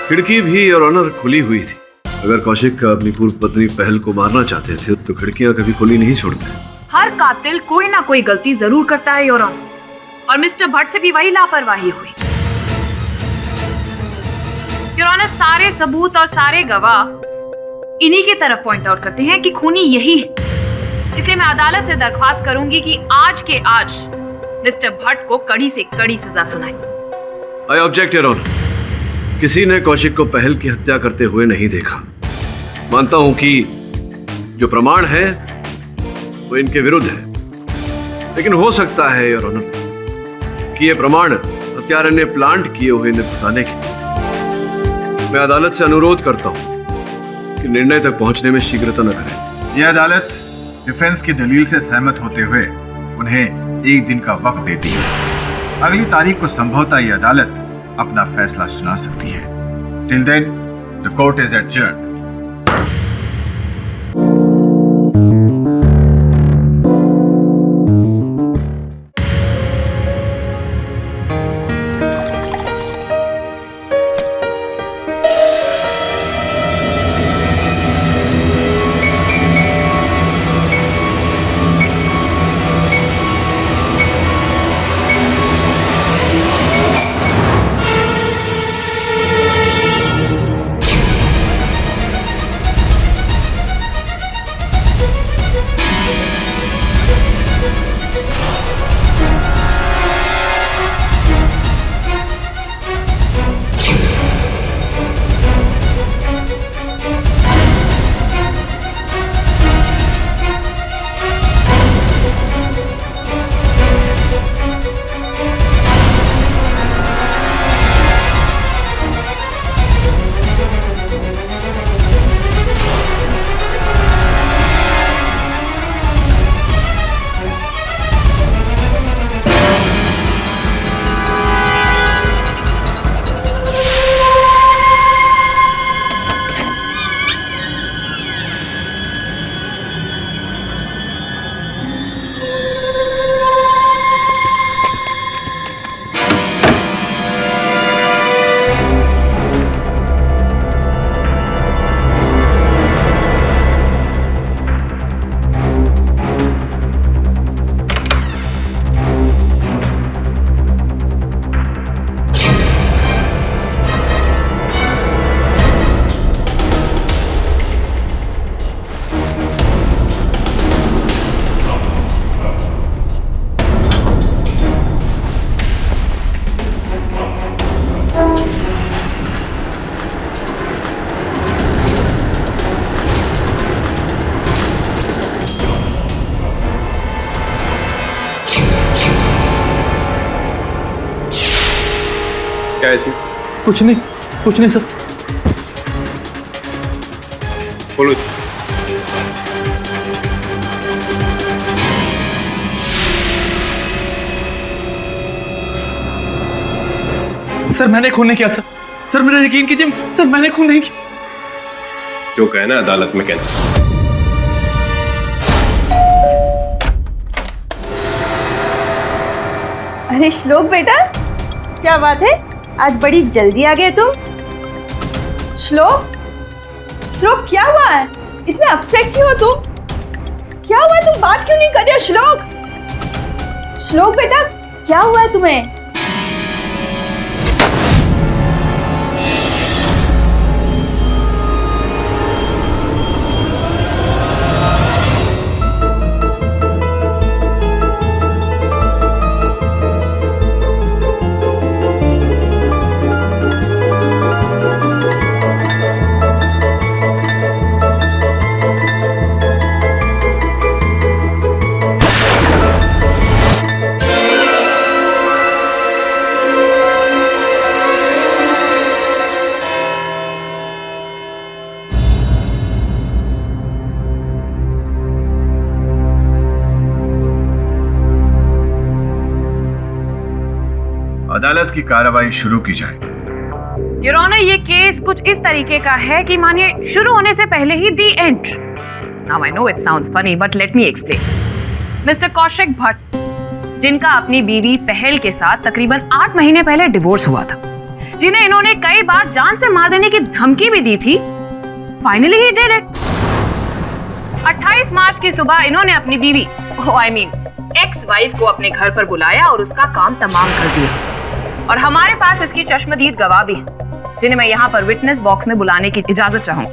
खिड़की भी your honour खुली हुई थी। अगर कौशिक अपनी पूर्व पत्नी पहल को मारना चाहते थे तो खिड़कियां कभी खुली नहीं छोड़ते। हर कातिल कोई ना कोई गलती जरूर करता है योर ऑनर, और मिस्टर भट्ट से भी वही लापरवाही हुई। योर ऑनर, सारे सबूत और सारे गवाह इन्हीं की तरफ पॉइंट आउट करते हैं कि खूनी यही है। इसलिए मैं अदालत से दरख्वास्त करूंगी कि आज के आज मिस्टर भट्ट को कड़ी से कड़ी सजा सुनाए। I object your honour. किसी ने कौशिक को पहल की हत्या करते हुए नहीं देखा। मानता हूं कि जो प्रमाण है वो इनके विरुद्ध है, लेकिन हो सकता है योर ऑनर कि ये प्रमाण हत्यारे ने प्लांट किए हुए इन्हें फंसाने के। मैं अदालत से अनुरोध करता हूं कि निर्णय तक पहुंचने में शीघ्रता न करें। यह अदालत डिफेंस की दलील से सहमत होते हुए उन्हें एक दिन का वक्त देती है। अगली तारीख को संभवतः यह अदालत अपना फैसला सुना सकती है। Till then the court is adjourned. क्या है इसमें? कुछ नहीं सर। बोलो। सर मैंने खून नहीं किया सर। सर मेरा यकीन कीजिए सर, मैंने खून नहीं किया। जो कहना अदालत में कहना। अरे श्लोक बेटा, क्या बात है, आज बड़ी जल्दी आ गए तुम। श्लोक क्या हुआ है, इतने अपसेट क्यों हो तुम? क्या हुआ, तुम बात क्यों नहीं कर रहे हो? श्लोक बेटा, क्या हुआ है तुम्हें? अदालत की कार्रवाई शुरू की जाए। योर ऑनर, ये केस कुछ इस तरीके का है कि मानिए शुरू होने से पहले ही the end. Now I know it sounds funny but let me explain. Mister Kaushik Bhatt, जिनका अपनी बीवी पहल के साथ तकरीबन 8 महीने पहले डिवोर्स हुआ था, जिन्हें इन्होंने कई बार जान से मार देने की धमकी भी दी थी, फाइनली ही डिड इट। 28 मार्च की सुबह इन्होंने अपनी बीवी, एक्स वाइफ को अपने घर पर बुलाया और उसका काम तमाम कर दिया। और हमारे पास इसकी चश्मदीद गवाह भी है, जिन्हें मैं यहाँ पर विटनेस बॉक्स में बुलाने की इजाजत चाहूंगा।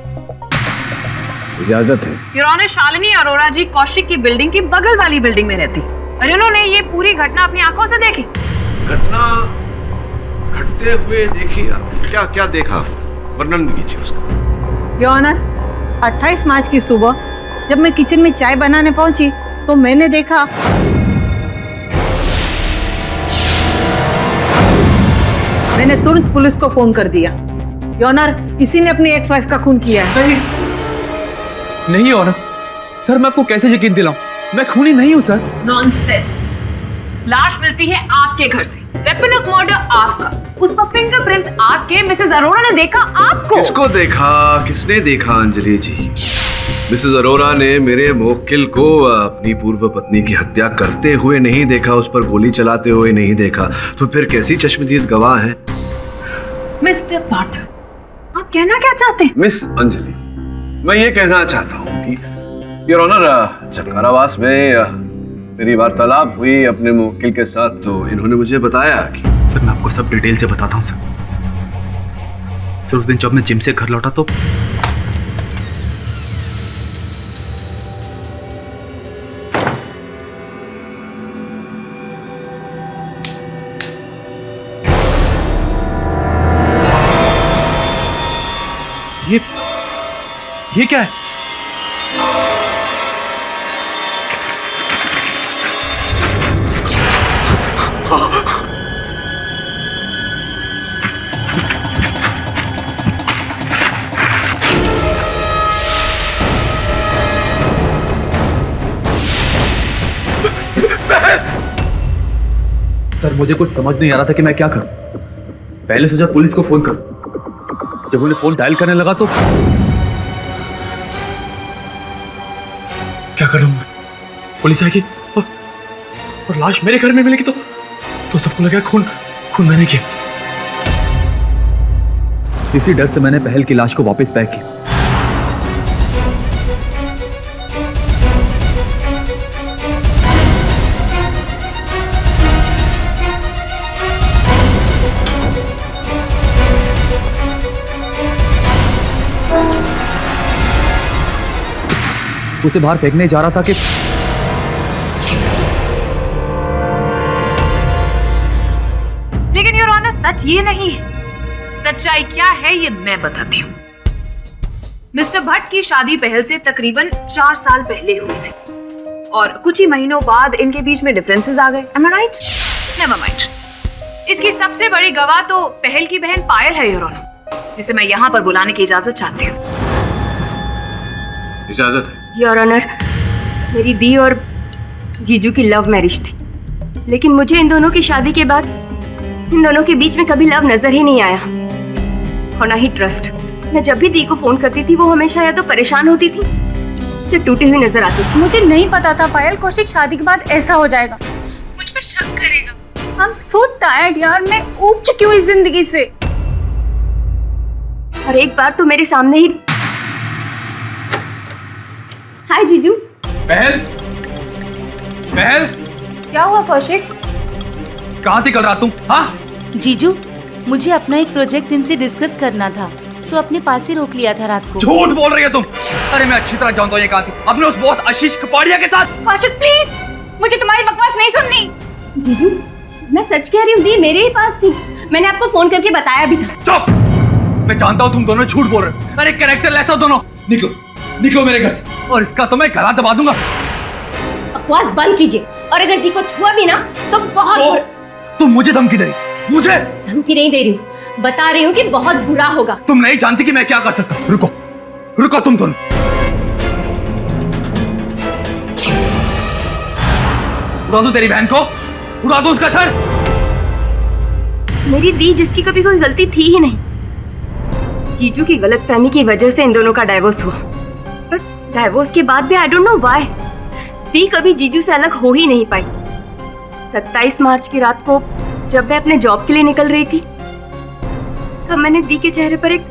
इजाजत है। योर ऑनर, शालिनी अरोरा जी कौशिक की बिल्डिंग की बगल वाली बिल्डिंग में रहती और इन्होंने ये पूरी घटना अपनी आंखों से देखी। घटना घटते हुए देखी? क्या क्या देखा, वर्णन कीजिए उसका। योर ऑनर, 28 मार्च की सुबह जब मैं किचन में चाय बनाने पहुंची तो मैंने देखा मैंने तुरंत पुलिस को फोन कर दिया। योर ऑनर, किसी ने अपनी एक्स वाइफ का खून किया है। नहीं ऑनर, सर मैं आपको कैसे यकीन दिलाऊं, मैं खूनी नहीं हूं सर। नॉनसेंस। लाश मिलती है आपके घर से, वेपन ऑफ मर्डर आपका, उसका फिंगरप्रिंट आपके, मिसेस अरोरा ने देखा आपको। किसको देखा, किसने देखा अंजलि जी? मिसेस अरोरा ने मेरे मुवक्किल को अपनी पूर्व पत्नी की हत्या करते हुए नहीं देखा, उस पर गोली चलाते हुए नहीं देखा, तो फिर कैसी चश्मदीद गवाह है? मिस्टर भट्ट, आप कहना क्या चाहते हैं? मिस अंजलि, मैं ये कहना चाहता हूँ कि योर ऑनर, जब कारावास में मेरी वार्तालाप हुई अपने मुवक्किल के साथ, तो इन्होंने मुझे बताया कि सर मैं आपको सब डिटेल से बताता हूँ सर। उस दिन जब मैं जिम से घर लौटा तो ये क्या है? सर मुझे कुछ समझ नहीं आ रहा था कि मैं क्या करूं। पहले सोचा पुलिस को फोन करूं, जब उन्हें फोन डायल करने लगा तो क्या करूं मैं? पुलिस आएगी और लाश मेरे घर में मिलेगी तो सबको लगा खून मैंने किया। इसी डर से मैंने पहल की लाश को वापस पैक किया। उसे बाहर फेंकने जा रहा था कि लेकिन योर ऑनर, सच ये नहीं है। सच्चाई क्या है ये मैं बताती हूँ। मिस्टर भट्ट की शादी पहल से तकरीबन 4 साल पहले हुई थी और कुछ ही महीनों बाद इनके बीच में डिफरेंसेस आ गए। Am I right? Never mind. इसकी सबसे बड़ी गवाह तो पहल की बहन पायल है योर ऑनर, जिसे मैं यहाँ पर बुलाने की इजाजत चाहती हूँ। इजाजत है। योर ऑनर, मेरी दी और जीजू की लव मैरिज थी, लेकिन मुझे इन दोनों की शादी के बाद इन दोनों के बीच में कभी लव नजर ही नहीं आया और ना ही ट्रस्ट। मैं जब भी दी को फोन करती थी वो हमेशा या तो परेशान होती थी या टूटी हुई नजर आती थी। मुझे नहीं पता था पायल, कौशिक शादी के बाद ऐसा हो जाएगा, मुझ पे शक करेगा। I'm so tired यार, मैं ऊब चुकी हूँ इस जिंदगी से। और एक बार तो मेरे सामने ही हाय जीजू। पहल क्या हुआ कौशिक? कहाँ थी कल रात तुम? हाँ जीजू, मुझे अपना एक प्रोजेक्ट इनसे डिस्कस करना था तो अपने पास ही रोक लिया था रात को। झूठ बोल रही है तुम। अरे मैं अच्छी तरह जानता हूँ ये कहाँ थी, अपने उस बॉस आशीष कपाड़िया के साथ। कौशिक प्लीज, मुझे तुम्हारी बकवास नहीं सुननी। जीजू मैं सच कह रही हूँ, दी मेरे ही पास थी, मैंने आपको फोन करके बताया भी था। चुप, मैं जानता हूँ तुम दोनों झूठ बोल रहे हो। अरे कैरेक्टर लेस हो दोनों। निकलो मेरे घर से और इसका तो मैं गला दबा दूंगा। बकवास बंद कीजिए और अगर दी को छुआ भी ना तो बहुत तुम मुझे धमकी दे रही? मुझे धमकी नहीं दे रही हूँ, बता रही हूँ कि बहुत बुरा होगा। तुम नहीं जानती कि मैं क्या कर सकता हूँ। रुको तुम दोनों। उड़ा दो तेरी बहन को, उड़ा दो उसका सर। मेरी दी जिसकी कभी कोई गलती थी ही नहीं, जीजू की गलतफहमी की वजह से इन दोनों का डाइवोर्स हुआ। पर डाइवोर्स के बाद भी आई डोंट नो व्हाई दी कभी जीजू से अलग हो ही नहीं पाई। 27 मार्च की रात को जब मैं अपने जॉब के लिए निकल रही थी तब मैंने दी के चेहरे पर एक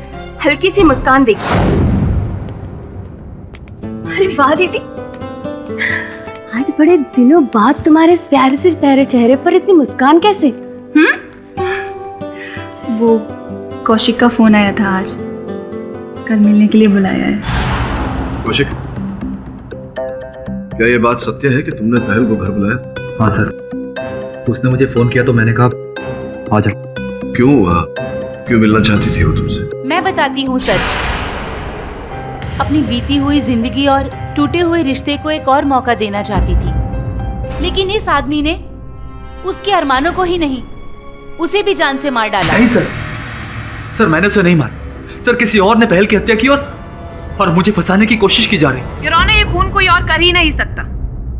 हल्की सी मुस्कान देखी। अरे वाह दीदी, आज बड़े दिनों बाद तुम्हारे इस प्यारे से प्यारे चेहरे पर इतनी मुस्कान कैसे? वो कौशिक का फोन आया था, आज कल मिलने के लिए बुलाया है। कौशिक, क्या ये बात सत्य है कि तुमने पहल को घर बुलाया? हाँ सर, उसने मुझे फोन किया तो मैंने कहा आ जा। क्यों मिलना चाहती थी वो तुमसे? मैं बताती हूँ सच। अपनी बीती हुई जिंदगी और टूटे हुए रिश्ते को एक और मौका देना चाहती थी, लेकिन इस आदमी ने उसके अरमानों को ही नहीं, उसे भी जान से मार डाला। नहीं सर, मैंने उसे नहीं मारा सर, किसी और ने पहल की हत्या की और मुझे फंसाने की कोशिश की जा रही। योर ऑनर, ये खून कोई और कर ही नहीं सकता।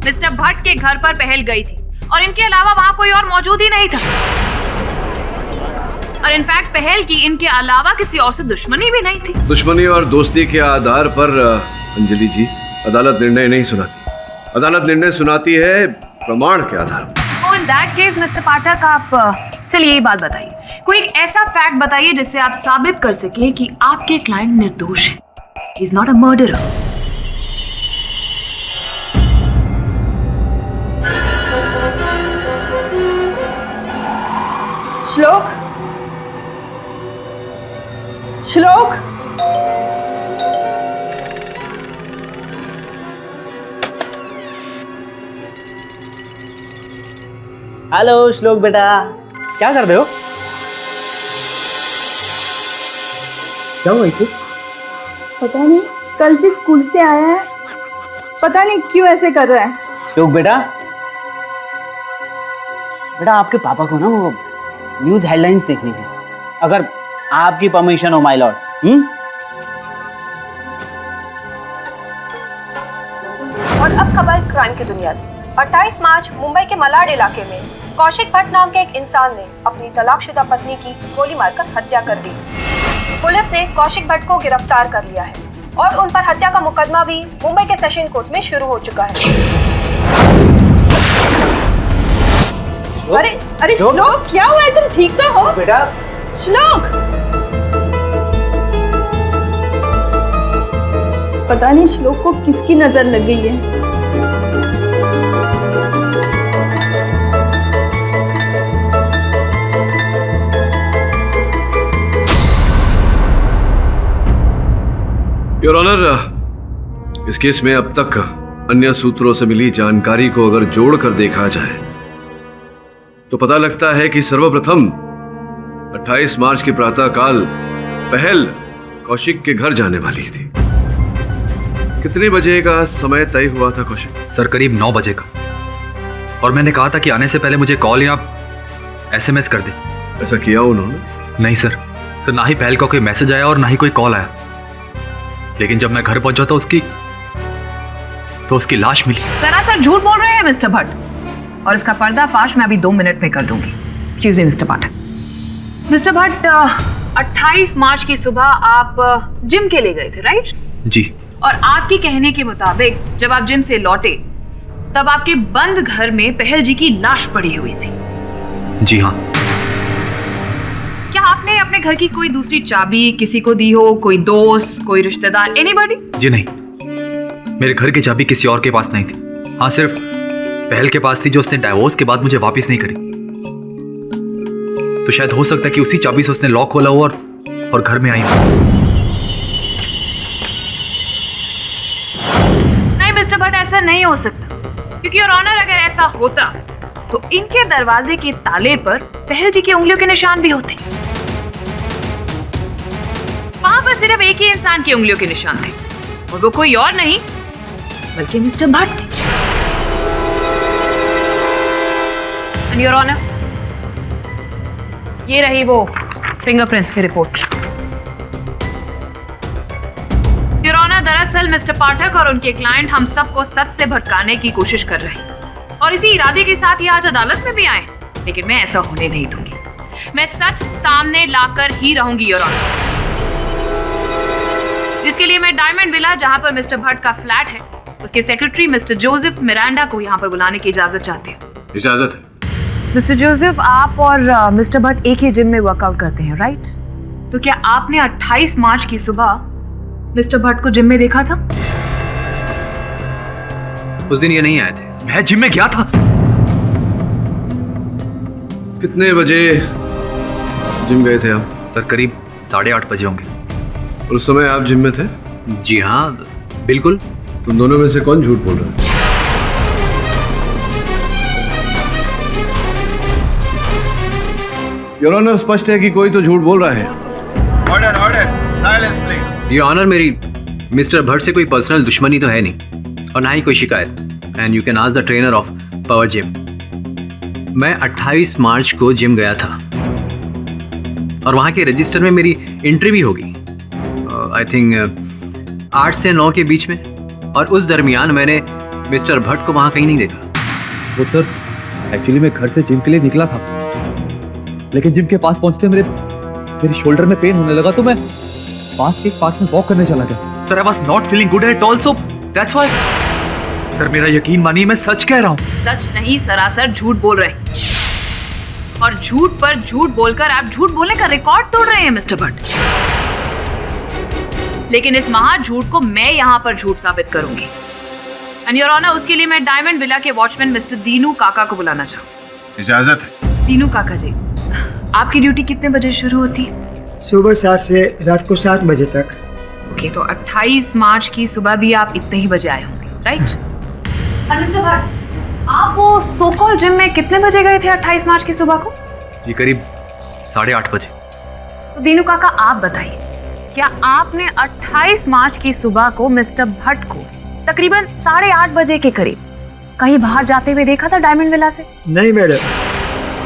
मिस्टर भट्ट के घर पर पहल गई थी और इनके अलावा वहां कोई और मौजूद ही नहीं था। और इनफैक्ट पहल की इनके अलावा किसी और से दुश्मनी भी नहीं थी। दुश्मनी और दोस्ती के आधार पर अंजलि जी, अदालत निर्णय नहीं सुनाती। अदालत निर्णय सुनाती है प्रमाण के आधार पर। इन दैट केस मिस्टर पाठक, आप चलिए ये बात बताइए, कोई एक ऐसा फैक्ट बताइए जिससे आप साबित कर सके कि आपके क्लाइंट निर्दोष है। He is not a murderer. श्लोक, श्लोक, हेलो श्लोक बेटा, क्या कर रहे हो? क्या हुआ इसे? पता नहीं, कल से स्कूल से आया है, पता नहीं क्यों ऐसे कर रहा है। श्लोक बेटा, आपके पापा को ना वो न्यूज़ हेडलाइंस देखनी है, अगर आपकी परमिशन हो माय लॉर्ड। और अब खबर क्राइम की दुनिया से। 28 मार्च मुंबई के मलाड इलाके में कौशिक भट्ट नाम के एक इंसान ने अपनी तलाकशुदा पत्नी की गोली मारकर हत्या कर दी। पुलिस ने कौशिक भट्ट को गिरफ्तार कर लिया है और उन पर हत्या का मुकदमा भी मुंबई के सेशन कोर्ट में शुरू हो चुका है। अरे श्लोक, क्या हुआ है? तुम ठीक तो हो बेटा? श्लोक, पता नहीं श्लोक को किसकी नजर लग गई है। योर ऑनर, इस केस में अब तक अन्य सूत्रों से मिली जानकारी को अगर जोड़कर देखा जाए तो पता लगता है कि सर्वप्रथम 28 मार्च की प्रातःकाल पहल कौशिक के घर जाने वाली थी। कितने बजे का समय तय हुआ था कौशिक? सर करीब 9 बजे का, और मैंने कहा था कि आने से पहले मुझे कॉल या SMS कर दे। ऐसा किया उन्होंने? नहीं सर, ना ही पहल का कोई मैसेज आया और ना ही कोई कॉल आया। लेकिन जब मैं घर पहुंचा तो उसकी लाश मिली। सरासर झूठ बोल रहे हैं मिस्टर भट्ट, और इसका पर्दाफाश मैं अभी 2 मिनट में कर दूंगी। एक्सक्यूज मी मिस्टर पाठक। मिस्टर भट्ट, 28 मार्च की सुबह आप जिम के लिए गए थे, राइट? जी। और आपके कहने के मुताबिक जब आप जिम से लौटे तब आपके बंद घर में पहल जी की लाश पड़ी हुई थी। जी हाँ। क्या आपने अपने घर की कोई दूसरी चाबी किसी को दी हो, कोई दोस्त, कोई रिश्तेदार, एनीबॉडी? जी नहीं, मेरे घर की चाबी किसी और के पास नहीं थी। हाँ, सिर्फ पहल के पास थी, जो उसने डाइवोर्स के बाद मुझे वापस नहीं करी। तो शायद हो सकता है कि उसी चाबी से उसने लॉक खोला हो और घर में आई हो। नहीं मिस्टर भट्ट, ऐसा नहीं हो सकता, क्योंकि योर ऑनर अगर ऐसा होता तो इनके दरवाजे के ताले पर पहल जी की उंगलियों के निशान भी होते। वहां पर सिर्फ एक ही इंसान की उंगलियों के निशान थे, और वो कोई और नहीं बल्कि मिस्टर भट्ट थे। एंड योर ऑनर, ये रही वो फिंगरप्रिंट्स की रिपोर्ट। योर ऑनर, दरअसल मिस्टर पाठक और उनके क्लाइंट हम सबको सच से भटकाने की कोशिश कर रहे हैं, और इसी इरादे के साथ ये आज अदालत में भी आए। लेकिन मैं ऐसा होने नहीं दूंगी, मैं सच सामने लाकर ही रहूंगी योर ऑनर। जिसके लिए मैं डायमंड विला, जहां पर मिस्टर भट्ट का फ्लैट है, उसके सेक्रेटरी मिस्टर जोसेफ मिरांडा को यहां पर बुलाने की इजाजत चाहती हूँ। इजाजत है। मिस्टर जोसेफ, आप और मिस्टर भट्ट एक ही जिम में वर्कआउट करते हैं, राइट? तो क्या आपने 28 मार्च की सुबह मिस्टर भट्ट को जिम में देखा था? उस दिन ये नहीं आए थे, मैं जिम में गया था। कितने बजे जिम गए थे आप? सर करीब 8:30 बजे होंगे। और उस समय आप जिम में थे? जी हाँ, बिल्कुल। तुम दोनों में से कौन झूठ बोल रहा है? योर ऑनर, स्पष्ट है कि कोई तो झूठ बोल रहा है। Order order, silence please. ये ऑनर, मेरी मिस्टर भट्ट से कोई पर्सनल दुश्मनी तो है नहीं और ना ही कोई शिकायत। And you can ask the trainer of power gym. मैं 28 मार्च को जिम गया था और वहाँ के रजिस्टर में मेरी एंट्री भी होगी, आई थिंक 8 से 9 के बीच में। और उस दरमियान मैंने मिस्टर भट्ट को वहाँ कहीं नहीं देखा। वो सर, एक्चुअली मैं घर से जिम के लिए निकला था, लेकिन जिम के पास पहुंचते मेरे शोल्डर में पेन होने लगा, तो मैं पास के पार्क में वॉक करने चला गया। Sir, I was not feeling good at all, so that's why. Sir मेरा यकीन मानिए, मैं सच कह रहा हूँ। सच नहीं, सरासर झूठ बोल रहे हैं। और झूठ पर झूठ बोलकर आप झूठ बोलने का रिकॉर्ड तोड़ रहे हैं मिस्टर भट्ट। लेकिन इस महा झूठ को मैं यहाँ पर झूठ साबित करूंगी। एंड योर ऑनर, उसके लिए मैं डायमंड विला के वॉचमैन मिस्टर दीनू काका को बुलाना चाहूँ। इजाजत है। दीनू काका जी, आपकी ड्यूटी कितने बजे शुरू होती है? सुबह 7 से रात को 7 बजे तक। ओके, तो 28 मार्च की सुबह भी आप इतने ही बजे आए होंगे, राइट? मिस्टर भट्ट, आप वो सो कॉल्ड जिम में कितने बजे गए थे 28 मार्च की सुबह को? जी करीब 8:30 बजे। तो दीनू काका, आप बताइए, क्या आपने 28 मार्च की सुबह को मिस्टर भट्ट को तकरीबन 8:30 बजे के करीब कहीं बाहर जाते हुए देखा था डायमंड विला से? नहीं मैडम,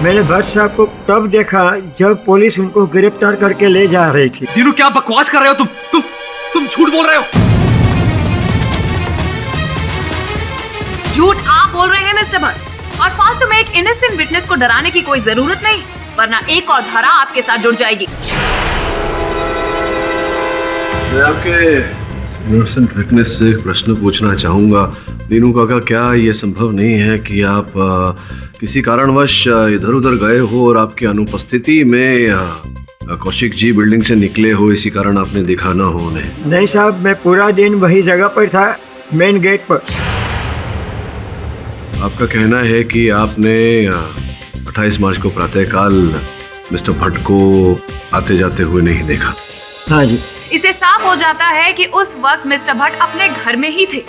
मैंने भट्ट साहब को तब देखा जब पुलिस उनको गिरफ्तार करके ले जा रही थी। दीनू, क्या बकवास कर रहे हो तुम झूठ बोल रहे हो। झूठ आप बोल रहे हैं मिस्टर भट्ट, और फालतू में एक इनोसेंट विटनेस को डराने की कोई जरूरत नहीं, वरना एक और धारा आपके साथ जुड़ जाएगी। मैं आपके इनोसेंट विटनेस से एक प्रश्न पूछना चाहूंगा। दीनू काका, क्या यह संभव नहीं है कि आप किसी कारणवश इधर उधर गए हो और आपकी अनुपस्थिति में कौशिक जी बिल्डिंग से निकले हो, इसी कारण आपने देखा ना हो उन्हें? नहीं साहब, मैं पूरा दिन वही जगह पर था, मेन गेट पर। आपका कहना है कि आपने 28 मार्च को प्रातःकाल मिस्टर भट्ट को आते जाते हुए नहीं देखा? हाँ जी। इसे साफ हो जाता है कि उस वक्त मिस्टर भट्ट अपने घर में ही थे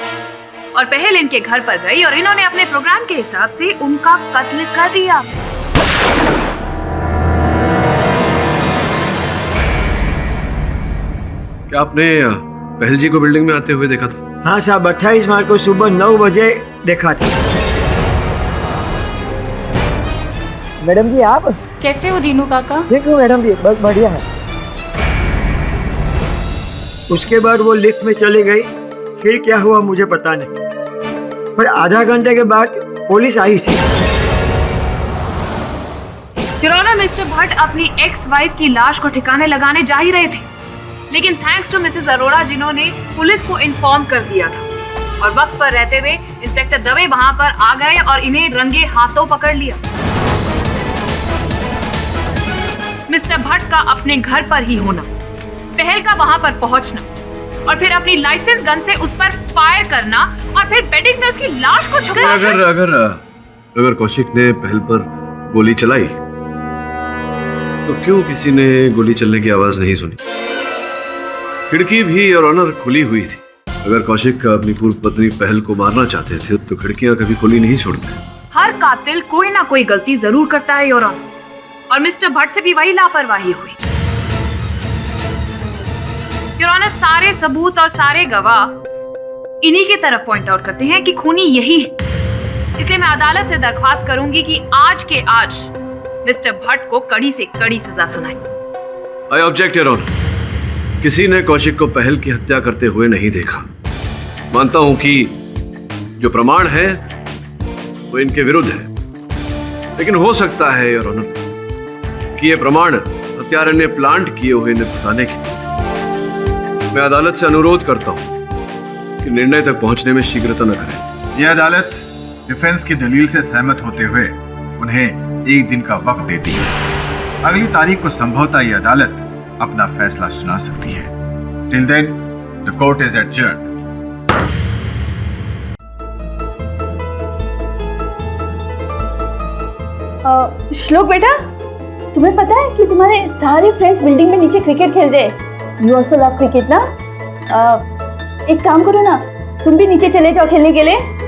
और पहल इनके घर पर गई और इन्होंने अपने प्रोग्राम के हिसाब से उनका कत्ल कर दिया। क्या आपने पहल जी को बिल्डिंग में आते हुए देखा था? हाँ साहब, 28 मार्च को सुबह 9 बजे देखा था। मैडम जी, आप कैसे हो दीनू काका? ठीक हूँ मैडम जी, बस बढ़िया है। उसके बाद वो लिफ्ट में चली गई, फिर क्या हुआ मुझे पता नहीं, पर आधा घंटे के बाद पुलिस आई थी। किरोना, मिस्टर भट्ट अपनी एक्स वाइफ की लाश को ठिकाने लगाने जा ही रहे थे, लेकिन थैंक्स टू मिसेस अरोड़ा जिन्होंने पुलिस को इन्फॉर्म कर दिया था और वक्त पर रहते हुए इंस्पेक्टर दवे वहां पर आ गए और इन्हें रंगे हाथों पकड़ लिया। मिस्टर भट्ट का अपने घर पर ही होना, पहल का वहां पर पहुंचना और फिर अपनी लाइसेंस गन से उस पर फायर करना और फिर बेडिंग में उसकी लाश को छुपा। अगर कौशिक ने पहल पर गोली चलाई तो क्यों किसी ने गोली चलने की आवाज नहीं सुनी? खिड़की भी और ऑनर खुली हुई थी। अगर कौशिक अपनी पूर्व पत्नी पहल को मारना चाहते थे तो खिड़कियां कभी खुली नहीं छोड़ते। हर कातिल कोई ना कोई गलती जरूर करता है योर ऑनर, और मिस्टर भट्ट से भी वही लापरवाही हुई। योर ऑनर, सारे सबूत और सारे गवाह इन्हीं की तरफ पॉइंट आउट करते हैं कि खूनी यही है। इसलिए मैं अदालत से दरख्वास्त करूंगी कि आज के आज मिस्टर भट्ट को कड़ी से कड़ी सजा सुनाए। आई ऑब्जेक्ट योर ऑनर, किसी ने कौशिक को पहल की हत्या करते हुए नहीं देखा। मानता हूं कि जो प्रमाण है वो इनके विरुद्ध है, लेकिन हो सकता है योर ऑनर कि ये प्रमाण हत्यारे ने प्लांट किए हुए इन्हें फंसाने के। मैं अदालत से अनुरोध करता हूं कि निर्णय तक पहुंचने में शीघ्रता न करें। यह अदालत डिफेंस की दलील से सहमत होते हुए उन्हें 1 दिन का वक्त देती है। अगली तारीख को संभवतः यह अदालत अपना फैसला सुना सकती है। Till then the court is adjourned. Shlok बेटा, तुम्हें पता है कि तुम्हारे सारे फ्रेंड्स बिल्डिंग में नीचे क्रिकेट खेल रहे हैं। यू ऑल्सो लव क्रिकेट ना? एक काम करो ना, तुम भी नीचे चले जाओ खेलने के लिए।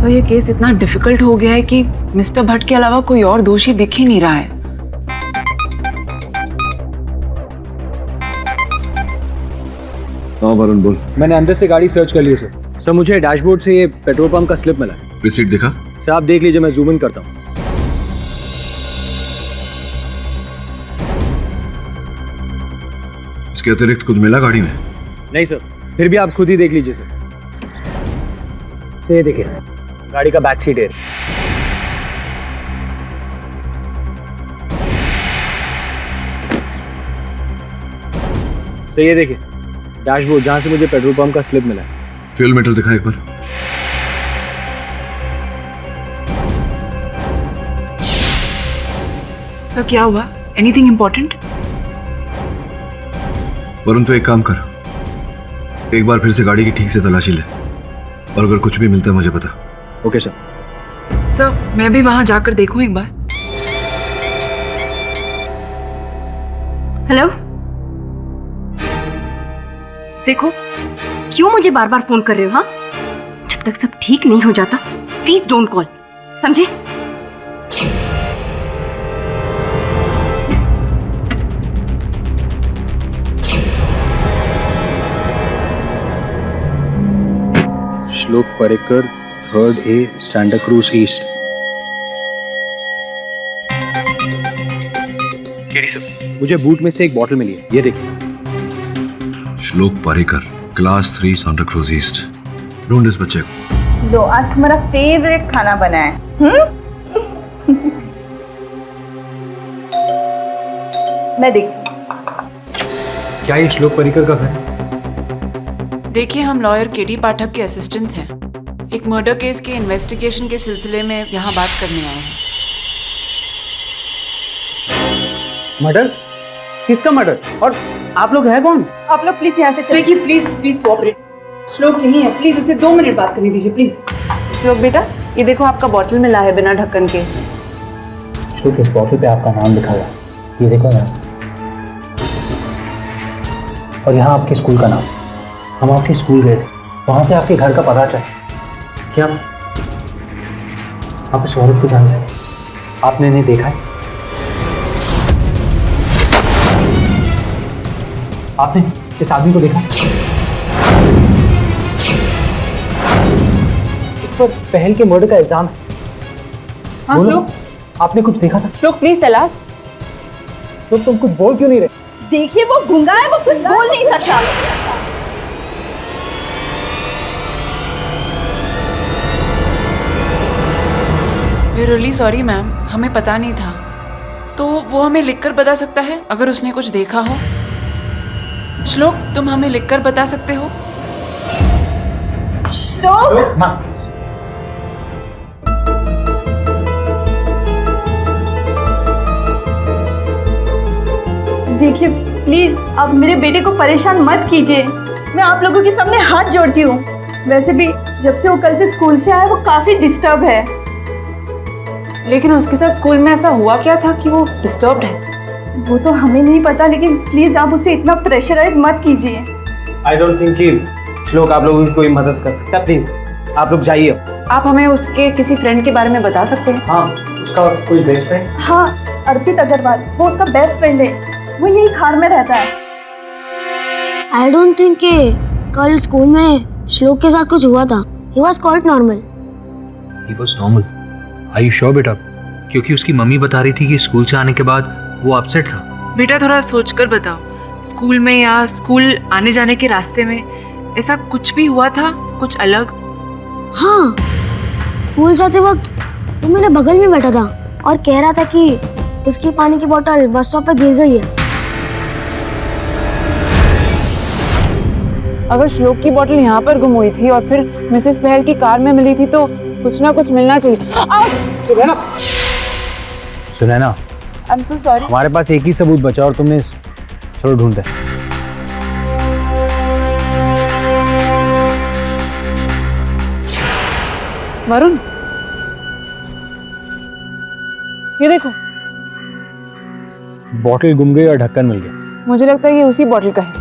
तो ये केस इतना डिफिकल्ट हो गया है कि मिस्टर भट्ट के अलावा कोई और दोषी दिख ही नहीं रहा है। हाँ वरुण बोल। मैंने अंदर से गाड़ी सर्च कर ली सर। सर मुझे डैशबोर्ड से ये पेट्रोल पंप का स्लिप मिला है। रिसीट दिखा? सर आप देख लीजिए, मैं जूम इन करता हूँ। इसके अतिरिक्त कुछ मिला गाड़ी में? नहीं सर, फिर भी आप खुद ही देख लीजिए सर। ये देखिए, गाड़ी का बैक सीट है। तो ये देखिए डैशबोर्ड, जहां से मुझे पेट्रोल पंप का स्लिप मिला है। फ्यूल मीटर दिखा एक बार। सर क्या हुआ? Anything important? वरुण तो एक काम कर, एक बार फिर से गाड़ी की ठीक से तलाशी ले, और अगर कुछ भी मिलता है मुझे बता। Okay sir. सर मैं भी वहां जाकर देखूं एक बार। हेलो, देखो क्यों मुझे बार बार फोन कर रहे हो? हाँ, जब तक सब ठीक नहीं हो जाता प्लीज डोंट कॉल, समझे? श्लोक Parrikar, 3rd A, Santa cruise east. KD sir, मुझे बूट में से एक बॉटल मिली है, ये देखिए। श्लोक Parrikar, class 3, Santa cruise east. ढूंढ इस बच्चे को। लो, आज तुम्हारा फेवरेट खाना बना है। मैं देख। क्या ये श्लोक परेकर का घर है? देखिए, हम लॉयर केडी पाठक के असिस्टेंट्स हैं। एक मर्डर केस के इन्वेस्टिगेशन के सिलसिले में यहाँ बात करने आए हैं। मर्डर? किसका मर्डर? और आप लोग हैं कौन? आप लोग प्लीज यहाँ से चले। देखिए प्लीज प्लीज कोऑपरेट। श्लोक नहीं है, प्लीज उसे 2 मिनट बात करने दीजिए प्लीज। श्लोक बेटा, ये देखो आपका बॉटल मिला है बिना ढक्कन के। श्लोक, इस बॉटल पे आपका नाम लिखा हुआ है, ये देखो ना। और यहाँ आपके स्कूल का नाम। हम आपके स्कूल गए थे, वहां से आपके घर का पता चला। क्या आप इस औरत को जानते हैं? आपने इन्हें देखा है? आपने इस आदमी को देखा? इस पर पहल के मर्डर का इल्जाम है। हाँ श्लोक, आपने कुछ देखा था? श्लोक प्लीज टेल अस। तो तुम कुछ बोल क्यों नहीं रहे? देखिए, वो गूंगा है, वो कुछ बोल नहीं सकता। वी रियली सॉरी मैम, हमें पता नहीं था। तो वो हमें लिखकर बता सकता है अगर उसने कुछ देखा हो। श्लोक, तुम हमें लिखकर बता सकते हो? श्लोक, देखिए प्लीज आप मेरे बेटे को परेशान मत कीजिए। मैं आप लोगों के सामने हाथ जोड़ती हूँ। वैसे भी जब से वो कल से स्कूल से आया वो काफी डिस्टर्ब है। लेकिन उसके साथ स्कूल में ऐसा हुआ क्या था कि वो डिस्टर्ब्ड है? वो तो हमें नहीं पता, लेकिन प्लीज आप उसे इतना प्रेशराइज मत कीजिए। आई डोंट थिंक कि श्लोक आप लोगों की कोई मदद कर सकता। प्लीज आप लोग जाइए। आप हमें उसके किसी फ्रेंड के बारे में बता सकते हैं? हाँ, उसका कोई बेस्ट फ्रेंड? हाँ, अर्पित अग्रवाल, वो उसका बेस्ट फ्रेंड है। वो यही खार में रहता है। आई डोंट थिंक कि कल स्कूल में श्लोक के साथ कुछ हुआ था। He was quite normal. He was normal? Are you sure बेटा? क्योंकि उसकी मम्मी बता रही थी कि स्कूल से आने के बाद वो अपसेट था। बेटा थोड़ा सोचकर बताओ, स्कूल में या स्कूल आने जाने के रास्ते में ऐसा कुछ भी हुआ था, कुछ अलग? हाँ, स्कूल जाते वक्त वो मेरे बगल में बैठा था और कह रहा था कि उसकी पानी की बोतल बस स्टॉप पे गिर गई है। अगर श्लोक की बोतल यहाँ पर गुम हुई थी और फिर मिसेस पहल की कार में मिली थी तो कुछ ना कुछ मिलना चाहिए। Sunaina, I am so sorry. हमारे पास एक ही सबूत बचा और तुमने छोड़ ढूंढते। वरुण, ये देखो, बॉटल गुम गई और ढक्कन मिल गया। मुझे लगता है ये उसी बॉटल का है।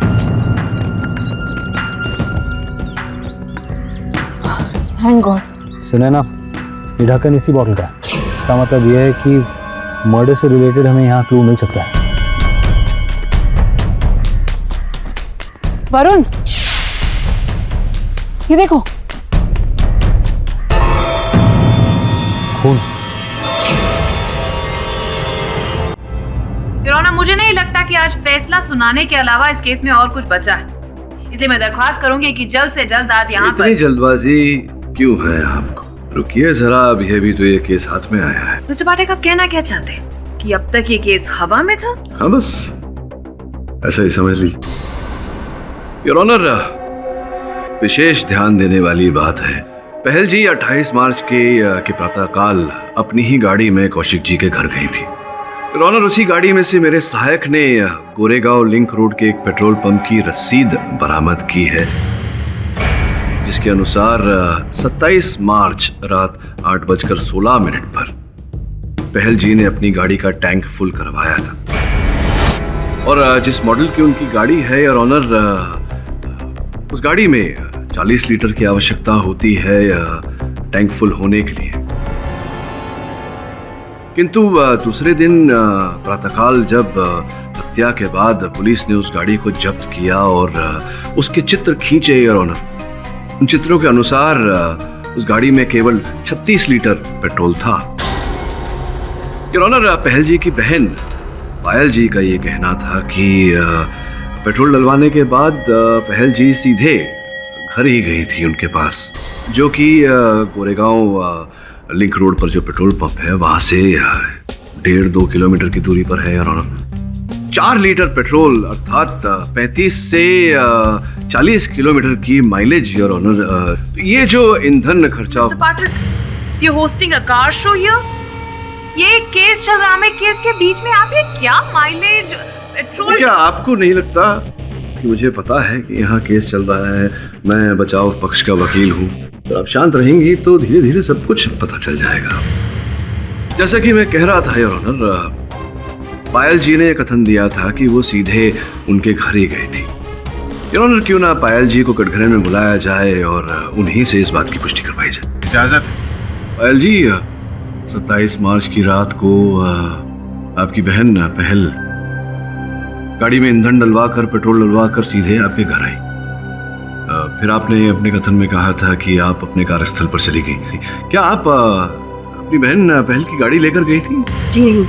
Thank God. सुनैना, ये ढक्कन इसी बॉटल का है। इसका मतलब यह है कि मर्डर से रिलेटेड हमें यहाँ क्लू मिल सकता है। वरुण, ये देखो, खून। योर ऑनर, मुझे नहीं लगता कि आज फैसला सुनाने के अलावा इस केस में और कुछ बचा है, इसलिए मैं दरख्वास्त करूंगी कि जल्द से जल्द आज यहाँ पर। इतनी जल्दबाजी क्यों है आपको? रुकिए जरा, अभी अभी तो ये केस हाथ में आया है। मिस्टर पाठक, आप कहना क्या चाहते हैं कि अब तक ये केस हवा में था? हाँ, बस ऐसा ही समझ लीजिए। योर ऑनर, विशेष ध्यान देने वाली बात है, पहल जी 28 मार्च के प्रातःकाल अपनी ही गाड़ी में कौशिक जी के घर गई थी। योर ऑनर, उसी गाड़ी में से मेरे सहायक ने गोरेगांव लिंक रोड के एक पेट्रोल पंप की रसीद बरामद की है, जिसके अनुसार 27 मार्च रात 8:16 पर पहल जी ने अपनी गाड़ी का टैंक फुल करवाया था। और जिस मॉडल की उनकी गाड़ी है योर ऑनर, उस गाड़ी में 40 लीटर की आवश्यकता होती है टैंक फुल होने के लिए। किंतु दूसरे दिन प्रातःकाल जब हत्या के बाद पुलिस ने उस गाड़ी को जब्त किया और उसके चित्र खींचे योर ऑनर, उन चित्रों के अनुसार उस गाड़ी में केवल 36 लीटर पेट्रोल था। योर ऑनर, पहल जी की बहन पायल जी का ये कहना था कि पेट्रोल डलवाने के बाद पहल जी सीधे घर ही गई थी उनके पास, जो कि गोरेगांव लिंक रोड पर जो पेट्रोल पंप है वहां से 1.5-2 किलोमीटर की दूरी पर है योर ऑनर। 4 लीटर पेट्रोल अर्थात 35 से 40 किलोमीटर की माइलेज योर ऑनर। ये जो ईंधन खर्चा। You hosting a car show here? ये केस चल रहा है, केस के बीच में आप ये क्या माइलेज पेट्रोल? क्या आपको नहीं लगता कि मुझे पता है कि यहाँ केस चल रहा है, मैं बचाव पक्ष का वकील हूँ, तो आप शांत रहेंगी तो धीरे धीरे सब कुछ पता चल जाएगा। जैसा कि मैं कह रहा था योर ऑनर, पायल जी ने कथन दिया था कि वो सीधे उनके घर ही गई थी। योर ऑनर, क्यों ना पायल जी को कटघरे में बुलाया जाए और उन्हीं से इस बात की पुष्टि करवाई जाए। इजाजत। पायल जी, 27 मार्च की रात को आपकी बहन पहल गाड़ी में ईंधन डलवा कर पेट्रोल डलवा कर सीधे आपके घर आई। फिर आपने अपने कथन में कहा था कि आप अपने कार्यस्थल पर चली गई थी। क्या आप अपनी बहन पहल की गाड़ी लेकर गई थी? जी नहीं,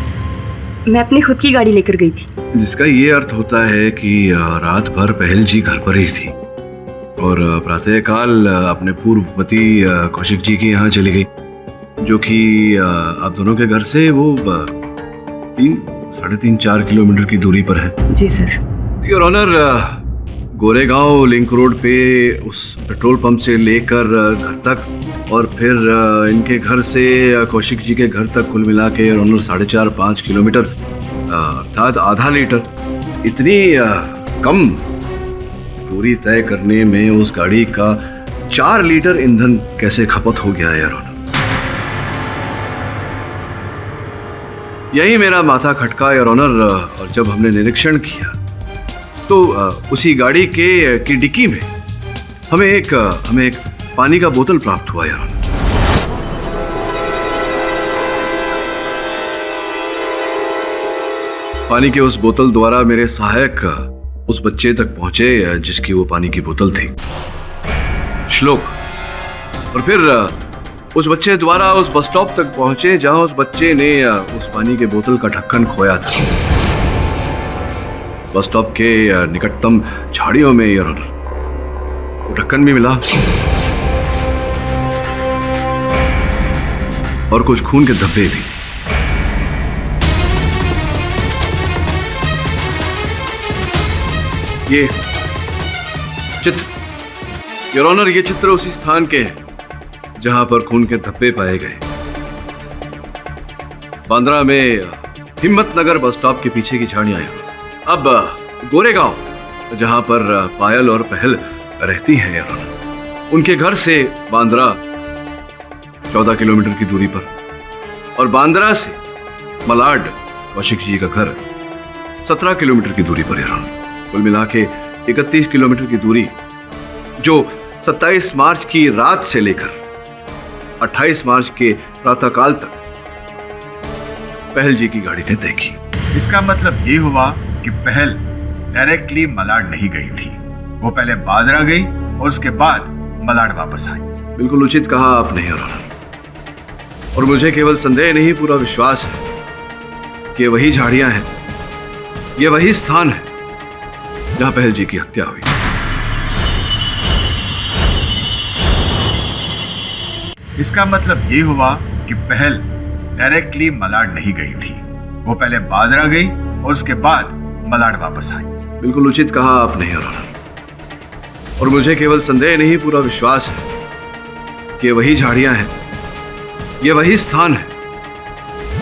मैं अपनी खुद की गाड़ी लेकर गई थी। जिसका ये अर्थ होता है कि रात भर पहल जी घर पर ही थी और प्रातःकाल अपने पूर्व पति कौशिक जी के यहाँ चली गई, जो कि आप दोनों के घर से वो 3-4 किलोमीटर की दूरी पर है। जी sir. Your honour, Goregaon link road पे उस पेट्रोल पंप से लेकर घर तक और फिर इनके घर से कौशिक जी के घर तक कुल मिला के योर ऑनर 4.5-5 किलोमीटर अर्थात आधा लीटर, इतनी कम दूरी तय करने में उस गाड़ी का 4 लीटर ईंधन कैसे खपत हो गया योर ऑनर? यही मेरा माथा खटका योर ऑनर। और जब हमने निरीक्षण किया तो उसी गाड़ी की डिक्की में हमें एक पानी का बोतल प्राप्त हुआ योर ऑनर। पानी के उस बोतल द्वारा मेरे सहायक उस बच्चे तक पहुंचे जिसकी वो पानी की बोतल थी, श्लोक, और फिर उस बच्चे द्वारा उस बस स्टॉप तक पहुंचे जहां उस बच्चे ने उस पानी के बोतल का ढक्कन खोया था। बस स्टॉप के निकटतम झाड़ियों में योर ऑनर वो ढक्कन भी मिला और कुछ खून के धब्बे भी। ये चित्र, योर ऑनर, ये चित्र उसी स्थान के हैं जहां पर खून के धब्बे पाए गए। बांद्रा में हिम्मतनगर बस स्टॉप के पीछे की झाड़ियां हैं। अब गोरेगांव, जहां पर पायल और पहल रहती हैं योर ऑनर, उनके घर से बांद्रा 14 किलोमीटर की दूरी पर, और बांद्रा से मलाड कौशिक जी का घर 17 किलोमीटर की दूरी पर योर ऑनर। कुल मिला के 31 किलोमीटर की दूरी जो 27 मार्च की रात से लेकर 28 मार्च के प्रातःकाल तक पहल जी की गाड़ी ने तय की। इसका मतलब ये हुआ कि पहल डायरेक्टली मलाड नहीं गई थी। वो पहले बांद्रा गई और उसके बाद मलाड वापस आई। बिल्कुल उचित कहा आपने योर ऑनर, और मुझे केवल संदेह नहीं, पूरा विश्वास है कि वही झाड़ियां हैं, ये वही स्थान है जहां पहल जी की हत्या हुई। इसका मतलब ये हुआ कि पहल डायरेक्टली मलाड नहीं गई थी। वो पहले बांद्रा गई और उसके बाद मलाड वापस आई। बिल्कुल उचित कहा आपने योर ऑनर, और मुझे केवल संदेह नहीं, पूरा विश्वास है कि वही झाड़ियां हैं, ये वही स्थान है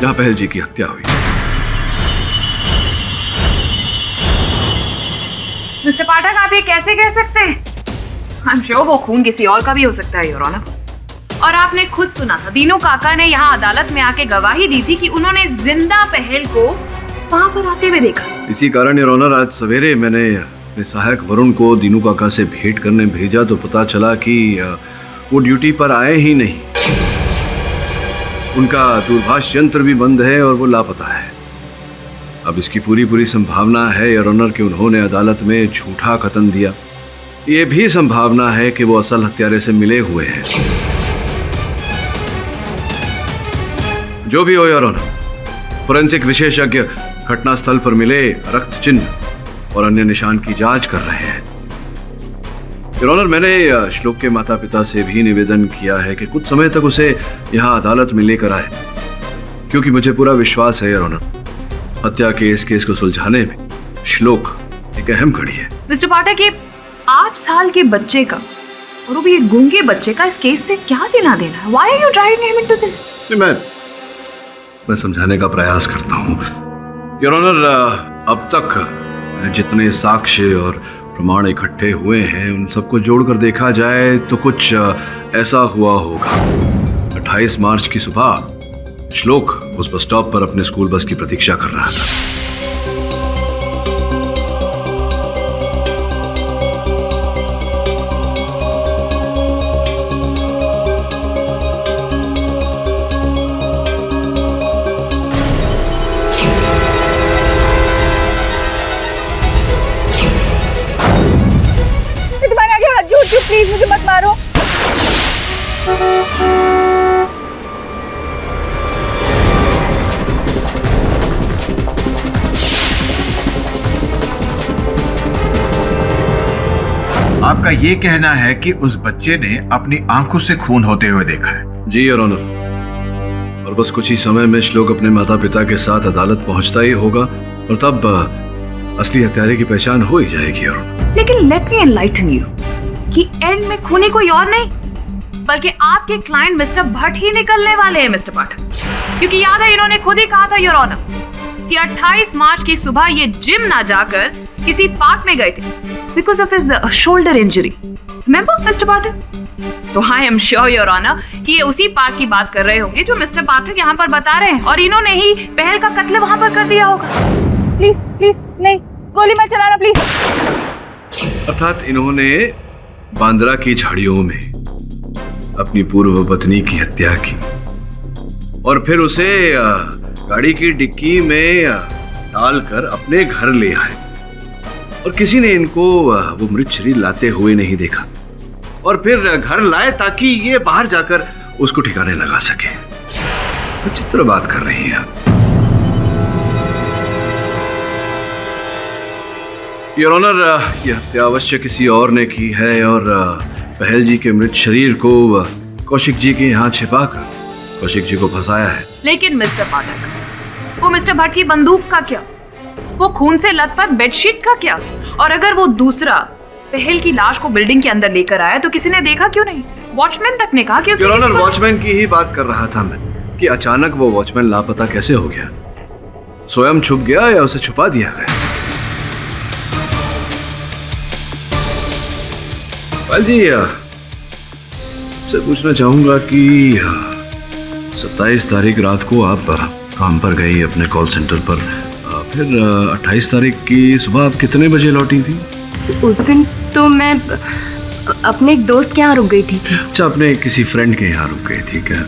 जहां पहल जी की हत्या हुई। मिस्टर पाठक, आप ये कैसे कह सकते हैं? आई एम श्योर वो खून किसी और का भी हो सकता है योर ऑनर। और आपने खुद सुना था, दीनू काका ने यहाँ अदालत में आके गवाही दी थी कि उन्होंने जिंदा पहल को वहां पर आते हुए देखा। इसी कारण योर ऑनर आज सवेरे मैंने अपने सहायक वरुण को दीनू काका से भेंट करने भेजा तो पता चला कि वो ड्यूटी पर आए ही नहीं। उनका दूरभाष यंत्र भी बंद है और वो लापता है। अब इसकी पूरी संभावना है योर ऑनर कि उन्होंने अदालत में झूठा कथन दिया। ये भी संभावना है कि वो असल हत्यारे से मिले हुए हैं। जो भी हो योर ऑनर, फोरेंसिक विशेषज्ञ घटनास्थल पर मिले रक्त चिन्ह और अन्य निशान की जांच कर रहे हैं। योर ऑनर, मैंने श्लोक के माता पिता से भी निवेदन किया है कि कुछ समय तक उसे यहां अदालत में लेकर आए, क्योंकि मुझे पूरा विश्वास है योर ऑनर, हत्या के इस केस को सुलझाने में श्लोक एक अहम कड़ी है। मिस्टर पाठक, ये 8 साल के बच्चे का, और वो भी एक गूंगे बच्चे का, इस केस से क्या लेना देना है? Why are you driving him into this? मैं समझाने का प्रयास करता हूँ योर ऑनर। अब तक जितने साक्ष्य और प्रमाण इकट्ठे हुए हैं उन सबको जोड़कर देखा जाए तो कुछ ऐसा हुआ होगा। 28 मार्च की सुबह श्लोक उस बस स्टॉप पर अपने स्कूल बस की प्रतीक्षा कर रहा था। प्लीज मुझे मत मारो। आपका ये कहना है कि उस बच्चे ने अपनी आंखों से खून होते हुए देखा है? जी योर ऑनर, और बस कुछ ही समय में श्लोक अपने माता पिता के साथ अदालत पहुंचता ही होगा और तब असली हत्यारे की पहचान हो ही जाएगी योर ऑनर। लेकिन लेट मी एनलाइटन यू कि एंड में खूनी कोई और नहीं बल्कि आपके क्लाइंट मिस्टर भट्ट ही निकलने वाले हैं मिस्टर पाठक, क्योंकि याद है इन्होंने खुद ही कहा था योर ऑनर कि 28 मार्च की सुबह ये जिम ना जाकर किसी पार्क में गए थे because of his shoulder injury. Remember mister Pathak? तो I am sure your honour कि ये उसी पार्क की बात कर रहे होंगे जो मिस्टर पाठक यहाँ पर बता रहे हैं, और इन्होंने ही पहल का कत्ल वहां पर कर दिया होगा। प्लीज प्लीज नहीं, गोली मत चलाना प्लीज। अर्थात इन्होंने बांद्रा की झाड़ियों में अपनी पूर्व पत्नी की हत्या की और फिर उसे गाड़ी की डिक्की में डालकर अपने घर ले आए, और किसी ने इनको वो मृत शरीर लाते हुए नहीं देखा और फिर घर लाए ताकि ये बाहर जाकर उसको ठिकाने लगा सके। विचित्र बात कर रही हैं आप योर ऑनर। यह हत्या अवश्य किसी और ने की है और पहल जी के मृत शरीर को कौशिक जी के यहाँ छिपाकर कौशिक जी को फंसाया है। लेकिन मिस्टर पाठक, वो मिस्टर भट्ट की बंदूक का क्या? वो खून से लथपथ बेडशीट का क्या? और अगर वो दूसरा पहल की लाश को बिल्डिंग के अंदर लेकर आया तो किसी ने देखा क्यों नहीं? वॉचमैन तक ने कहा कि उसने योर ऑनर, वॉचमैन की ही बात कर रहा था मैं कि अचानक वो वॉचमैन लापता कैसे हो गया? स्वयं छुप गया या उसे छुपा दिया गया? पायल जी, से पूछना चाहूंगा कि 27 तारीख रात को आप काम पर गई अपने कॉल सेंटर पर, फिर 28 तारीख की सुबह आप कितने बजे लौटी थी? उस दिन तो मैं अपने एक दोस्त के यहाँ रुक गई थी। अच्छा, अपने किसी फ्रेंड के यहाँ रुक गई थी क्या?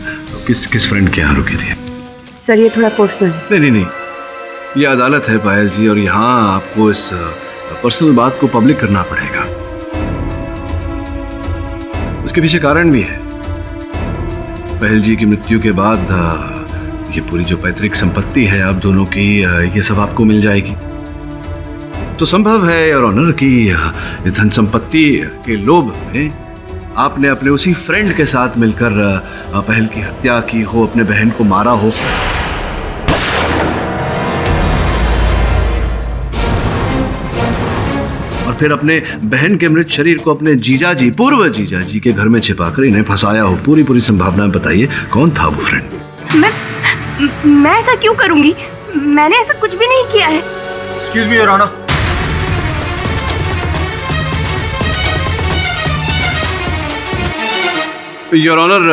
किस फ्रेंड के यहाँ रुकी थी? सर ये थोड़ा पर्सनल। नहीं, ये अदालत है पायल जी, और यहाँ आपको इस पर्सनल बात को पब्लिक करना पड़ेगा। उसके पीछे कारण भी है। पायल जी की मृत्यु के बाद ये पूरी जो पैतृक संपत्ति है आप दोनों की, ये सब आपको मिल जाएगी। तो संभव है योर ऑनर कि इस धन संपत्ति के लोभ में आपने अपने उसी फ्रेंड के साथ मिलकर पहल की हत्या की हो, अपने बहन को मारा हो। और फिर अपने बहन के मृत शरीर को अपने जीजाजी, पूर्व जीजाजी के घर में छिपाकर इन्हें फंसाया हो। पूरी संभावना बताइए, कौन था वो फ्रेंड? मैं ऐसा क्यों करूंगी? मैंने ऐसा कुछ भी नहीं किया है। Excuse me your honour. Your honour,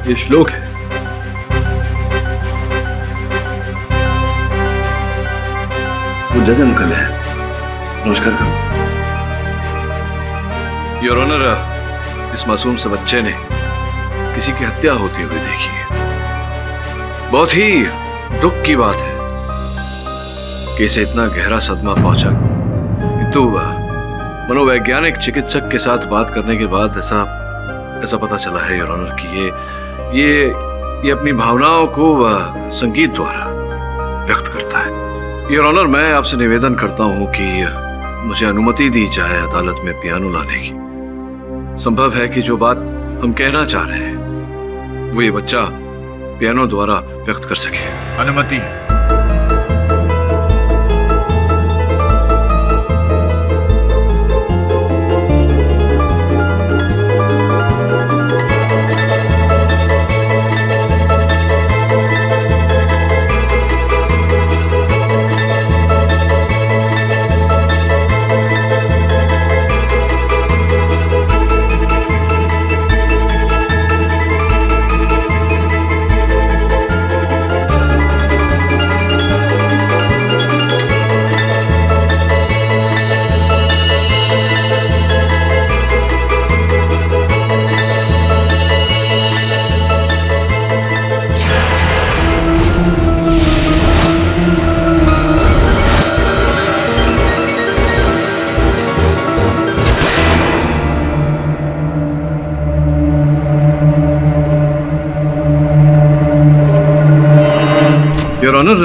ये श्लोक है। वो जज अंकल है, नमस्कार करो। योर ऑनर, इस मासूम से बच्चे ने किसी की हत्या होती हुई देखी है। बहुत ही दुख की बात है कि इसे इतना गहरा सदमा पहुंचा, किंतु मनोवैज्ञानिक चिकित्सक के साथ बात करने के बाद ऐसा पता चला है योर ऑनर कि ये अपनी भावनाओं को संगीत द्वारा व्यक्त करता है। योर ऑनर, मैं आपसे निवेदन करता हूं कि मुझे अनुमति दी जाए अदालत में पियानो लाने की। संभव है कि जो बात हम कहना चाह रहे हैं वो ये बच्चा पियानो द्वारा व्यक्त कर सके। अनुमति है। योर ऑनर,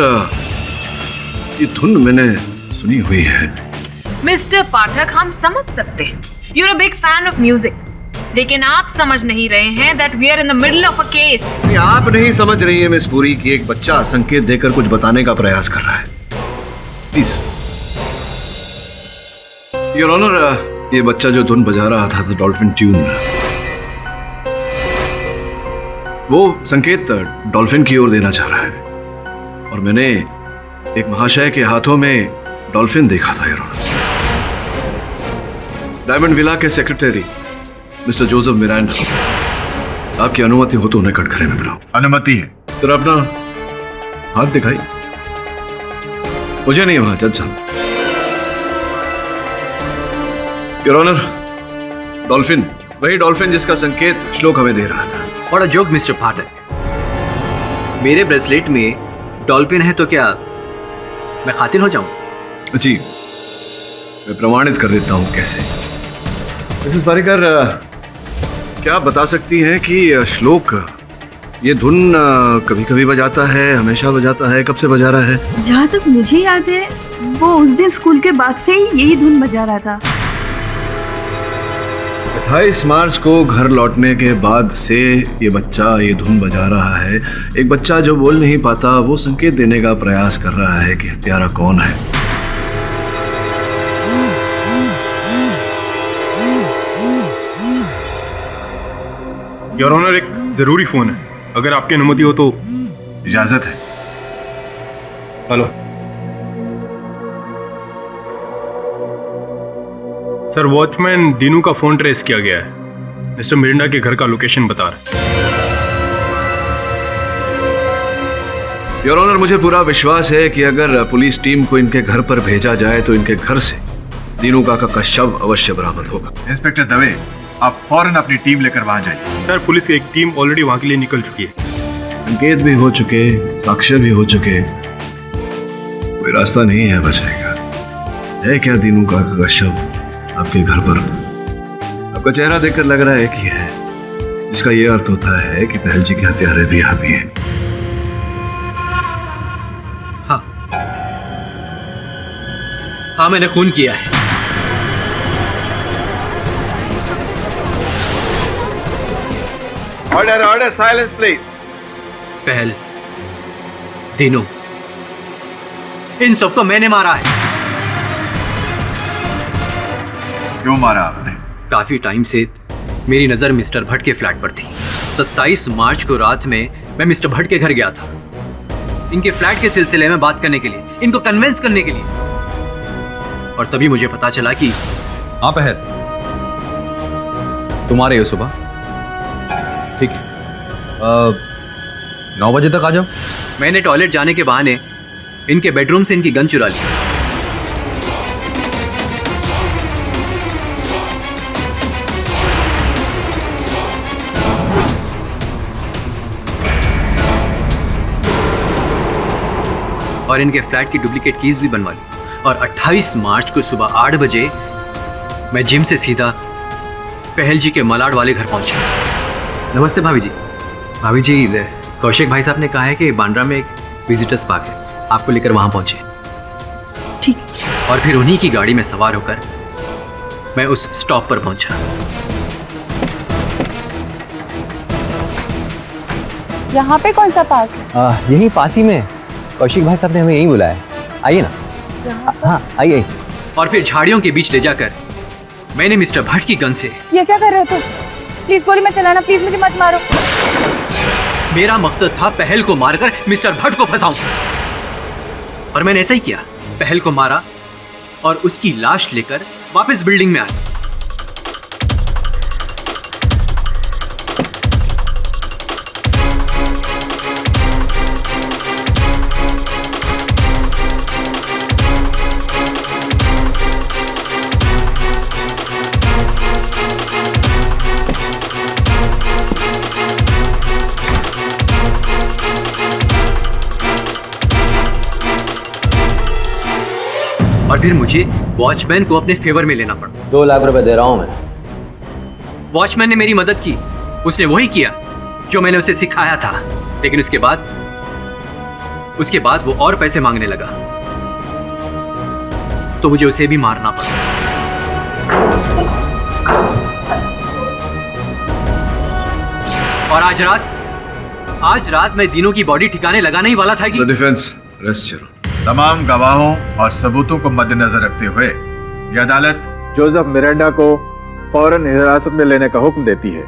ये धुन मैंने सुनी हुई है। मिस्टर पाठक, हम समझ सकते हैं, you're a big fan of music, लेकिन आप समझ नहीं रहे हैं that we are in the middle of a case। आप नहीं समझ रही है मिस पुरी कि एक बच्चा संकेत देकर कुछ बताने का प्रयास कर रहा है। प्लीज योर ऑनर, ये बच्चा जो धुन बजा रहा था डॉल्फिन ट्यून, वो संकेत डॉल्फिन की ओर देना चाह रहा है, और मैंने एक महाशय के हाथों में डॉल्फिन देखा था योर ऑनर। डायमंड विला के सेक्रेटरी मिस्टर जोसेफ मिरांडा, आपकी अनुमति हो तो उन्हें कटघरे में बुलाओ। अनुमति है। तो अपना हाथ दिखाई। मुझे नहीं वहां जज साहब। योर ऑनर, डॉल्फिन, वही डॉल्फिन जिसका संकेत श्लोक हमें दे रहा था। What a joke, मिस्टर पाठक। मेरे ब्रेसलेट में डॉल्फिन है तो क्या मैं कातिल हो जाऊं? जी, मैं प्रमाणित कर देता हूं कैसे। मिसेस पारिकर, क्या आप बता सकती हैं कि श्लोक ये धुन कभी कभी बजाता है, हमेशा बजाता है, कब से बजा रहा है? जहाँ तक मुझे याद है वो उस दिन स्कूल के बाद से ही यही धुन बजा रहा था। 28 मार्च को घर लौटने के बाद से ये बच्चा ये धुन बजा रहा है। एक बच्चा जो बोल नहीं पाता वो संकेत देने का प्रयास कर रहा है कि हत्यारा कौन है। योर ऑनर, एक जरूरी फोन है, अगर आपकी अनुमति हो तो। इजाजत है। हेलो सर, वॉचमैन दीनू का फोन ट्रेस किया गया है। मिस्टर मिरिंडा के घर का लोकेशन बता रहा है। योर ऑनर, मुझे पूरा विश्वास है कि अगर पुलिस टीम को इनके घर पर भेजा जाए तो इनके घर से दीनू काका का शव अवश्य बरामद होगा। इंस्पेक्टर दवे, आप फौरन अपनी टीम लेकर वहां जाइए। सर, पुलिस की एक टीम ऑलरेडी वहां के लिए निकल चुकी है। संकेत भी हो चुके, साक्ष्य भी हो चुके, कोई रास्ता नहीं है बचने का। है क्या दीनू काका का शव आपके घर पर? आपका चेहरा देखकर लग रहा है कि है, जिसका यह अर्थ होता है कि पहल जी के हत्यारे भी यहाँ भी हैं। हाँ, मैंने खून किया है। Order order, silence please. पहल, दीनू, इन सबको मैंने मारा है। क्यों मारा आपने? काफी टाइम से मेरी नजर मिस्टर भट्ट के फ्लैट पर थी। 27 मार्च को रात में मैं मिस्टर भट्ट के घर गया था, इनके फ्लैट के सिलसिले में बात करने के लिए, इनको कन्विंस करने के लिए। और तभी मुझे पता चला कि हाँ पहल, तुम्हारे हो सुबह, ठीक है, 9 बजे तक आ जाओ। मैंने टॉयलेट जाने के बहाने इनके बेडरूम से इनकी गन चुरा ली। और इनके फ्लैट की डुप्लीकेट कीज भी बनवा ली। और 28 मार्च को सुबह 8 बजे मैं जिम से सीधा पहल जी के मलाड वाले घर पहुंचा। नमस्ते भाभी जी। भाभी जी, कौशिक भाई साहब ने कहा है कि बांद्रा में एक विजिटर्स पार्क है, आपको लेकर वहां पहुंचे। ठीक। और फिर उन्हीं की गाड़ी में सवार होकर मैं उस स्टॉप पर पहुंचा। यहाँ पे कौन सा पार्क? यही पास ही में, कौशिक भाई साहब ने हमें यही बुलाया। आइए ना। हाँ आइए। और फिर झाड़ियों के बीच ले जाकर मैंने मिस्टर भट्ट की गन से। ये क्या कर रहे हो तुम? प्लीज गोली मत चलाना, प्लीज मुझे मत मारो। मेरा मकसद था पहल को मारकर मिस्टर भट्ट को फंसाऊं, और मैंने ऐसा ही किया। पहल को मारा और उसकी लाश लेकर वापस बिल्डिंग में आया। और फिर मुझे वॉचमैन को अपने फेवर में लेना पड़ा। 2 लाख रुपए दे रहा हूं मैं। वॉचमैन ने मेरी मदद की, उसने वही किया जो मैंने उसे सिखाया था। लेकिन उसके बाद वो और पैसे मांगने लगा, तो मुझे उसे भी मारना पड़ा। और आज रात मैं दीनू की बॉडी ठिकाने लगाने ही वाला था कि डिफेंस रेस्ट करो। तमाम गवाहों और सबूतों को मद्देनजर रखते हुए यह अदालत जोसेफ मिरांडा को फौरन हिरासत में लेने का हुक्म देती है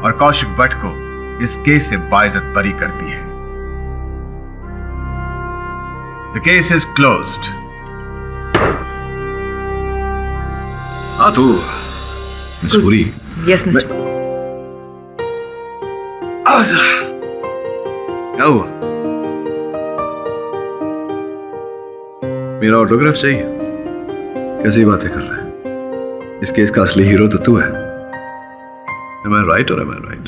और कौशिक भट्ट को इस केस से बाइज्जत बरी करती है। The case is closed. हाँ तो मिस पुरी। Yes mister. क्या हुआ? मेरा ऑटोग्राफ चाहिए? कैसी बातें कर रहे हैं? इस केस का असली हीरो तो तू है। Am I right or am I right?